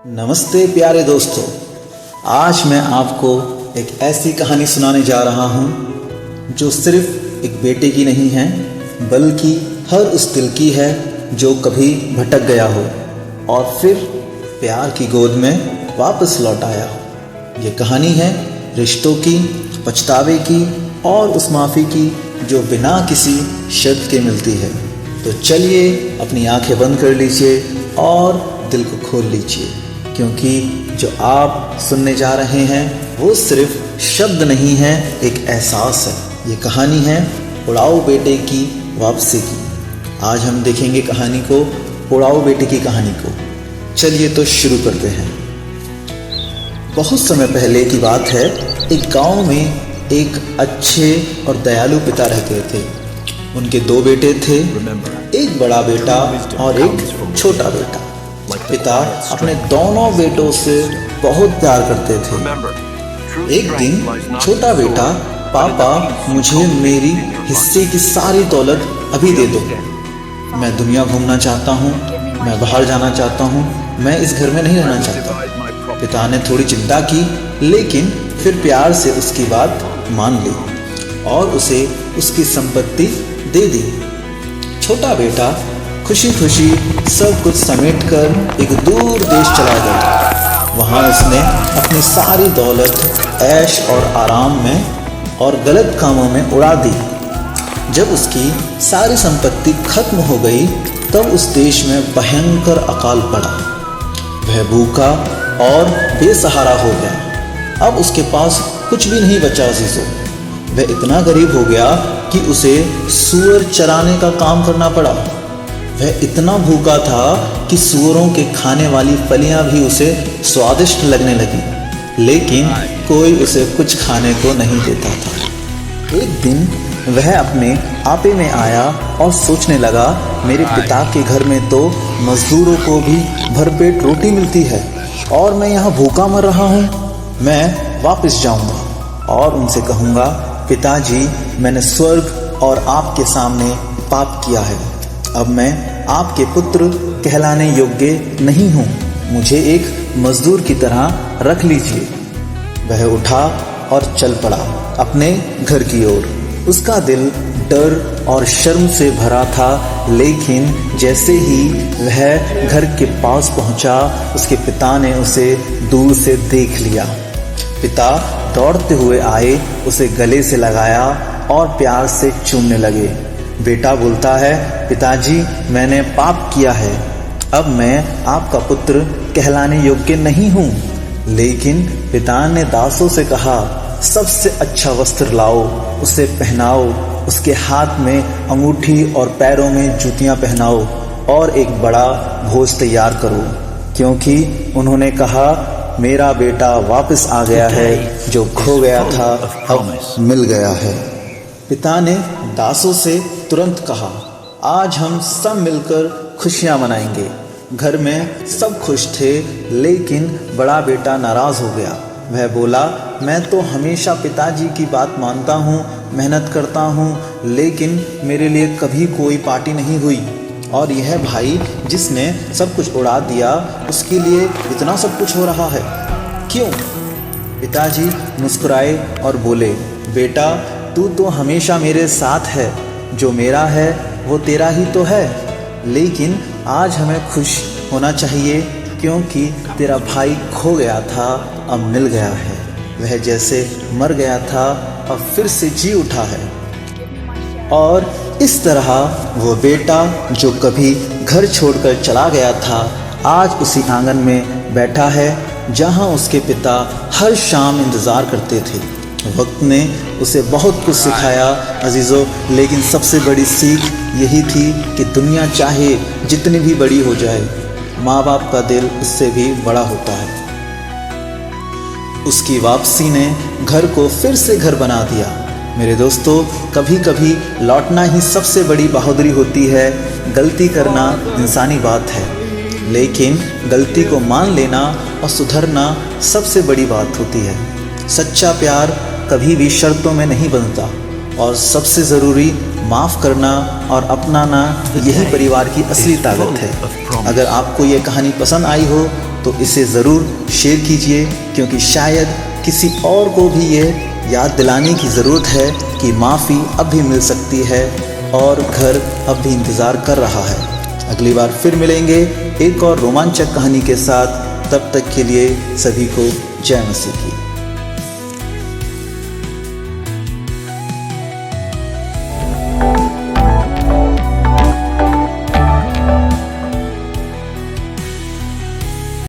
नमस्ते प्यारे दोस्तों, आज मैं आपको एक ऐसी कहानी सुनाने जा रहा हूँ जो सिर्फ एक बेटे की नहीं है बल्कि हर उस दिल की है जो कभी भटक गया हो और फिर प्यार की गोद में वापस लौट आया हो। ये कहानी है रिश्तों की, पछतावे की और उस माफ़ी की जो बिना किसी शर्त के मिलती है। तो चलिए अपनी आंखें बंद कर लीजिए और दिल को खोल लीजिए, क्योंकि जो आप सुनने जा रहे हैं वो सिर्फ शब्द नहीं है, एक एहसास है। ये कहानी है उड़ाऊ बेटे की वापसी की। आज हम देखेंगे कहानी को, उड़ाऊ बेटे की कहानी को। चलिए तो शुरू करते हैं। बहुत समय पहले की बात है, एक गांव में एक अच्छे और दयालु पिता रहते थे। उनके दो बेटे थे, एक बड़ा बेटा और एक छोटा बेटा। पिता अपने दोनों बेटों से बहुत प्यार करते थे। एक दिन छोटा बेटा, पापा मुझे मेरी हिस्से की सारी दौलत अभी दे दो, मैं दुनिया घूमना चाहता हूँ, मैं बाहर जाना चाहता हूँ, मैं इस घर में नहीं रहना चाहता। पिता ने थोड़ी चिंता की, लेकिन फिर प्यार से उसकी बात मान ली और उसे उसकी संपत्ति दे दी। छोटा बेटा खुशी खुशी सब कुछ समेटकर एक दूर देश चला गया। वहाँ उसने अपनी सारी दौलत ऐश और आराम में और गलत कामों में उड़ा दी। जब उसकी सारी संपत्ति खत्म हो गई तब उस देश में भयंकर अकाल पड़ा। वह भूखा और बेसहारा हो गया। अब उसके पास कुछ भी नहीं बचा अजीजों। वह इतना गरीब हो गया कि उसे सूअर चराने का काम करना पड़ा। वह इतना भूखा था कि सूअरों के खाने वाली फलियां भी उसे स्वादिष्ट लगने लगी, लेकिन कोई उसे कुछ खाने को नहीं देता था। एक दिन वह अपने आपे में आया और सोचने लगा, मेरे पिता के घर में तो मजदूरों को भी भरपेट रोटी मिलती है और मैं यहाँ भूखा मर रहा हूँ। मैं वापस जाऊँगा और उनसे कहूँगा, पिताजी मैंने स्वर्ग और आपके सामने पाप किया है। अब मैं आपके पुत्र कहलाने योग्य नहीं हूँ, मुझे एक मजदूर की तरह रख लीजिए। वह उठा और चल पड़ा अपने घर की ओर। उसका दिल डर और शर्म से भरा था, लेकिन जैसे ही वह घर के पास पहुंचा, उसके पिता ने उसे दूर से देख लिया। पिता दौड़ते हुए आए, उसे गले से लगाया और प्यार से चूमने लगे। बेटा बोलता है, पिताजी मैंने पाप किया है, अब मैं आपका पुत्र कहलाने योग्य नहीं हूँ। लेकिन पिता ने दासों से कहा, सबसे अच्छा वस्त्र लाओ, उसे पहनाओ, उसके हाथ में अंगूठी और पैरों में जूतियाँ पहनाओ और एक बड़ा भोज तैयार करो, क्योंकि उन्होंने कहा, मेरा बेटा वापस आ गया है, जो खो गया था अब मिल गया है। पिता ने दासों से तुरंत कहा, आज हम सब मिलकर खुशियां मनाएंगे। घर में सब खुश थे, लेकिन बड़ा बेटा नाराज हो गया। वह बोला, मैं तो हमेशा पिताजी की बात मानता हूँ, मेहनत करता हूँ, लेकिन मेरे लिए कभी कोई पार्टी नहीं हुई। और यह भाई जिसने सब कुछ उड़ा दिया, उसके लिए इतना सब कुछ हो रहा है, क्यों? पिताजी मुस्कुराए और बोले, बेटा तू तो हमेशा मेरे साथ है, जो मेरा है वो तेरा ही तो है, लेकिन आज हमें खुश होना चाहिए क्योंकि तेरा भाई खो गया था, अब मिल गया है। वह जैसे मर गया था अब फिर से जी उठा है। और इस तरह वो बेटा जो कभी घर छोड़कर चला गया था, आज उसी आंगन में बैठा है जहां उसके पिता हर शाम इंतज़ार करते थे। वक्त ने उसे बहुत कुछ सिखाया अजीज़ों, लेकिन सबसे बड़ी सीख यही थी कि दुनिया चाहे जितनी भी बड़ी हो जाए, माँ बाप का दिल उससे भी बड़ा होता है। उसकी वापसी ने घर को फिर से घर बना दिया। मेरे दोस्तों, कभी कभी लौटना ही सबसे बड़ी बहादुरी होती है। गलती करना इंसानी बात है, लेकिन गलती को मान लेना और सुधरना सबसे बड़ी बात होती है। सच्चा प्यार कभी भी शर्तों में नहीं बनता और सबसे ज़रूरी माफ़ करना और अपनाना, यही परिवार की असली ताकत है। अगर आपको ये कहानी पसंद आई हो तो इसे ज़रूर शेयर कीजिए, क्योंकि शायद किसी और को भी ये याद दिलाने की ज़रूरत है कि माफ़ी अब भी मिल सकती है और घर अब भी इंतज़ार कर रहा है। अगली बार फिर मिलेंगे एक और रोमांचक कहानी के साथ। तब तक के लिए सभी को जय मसीह की।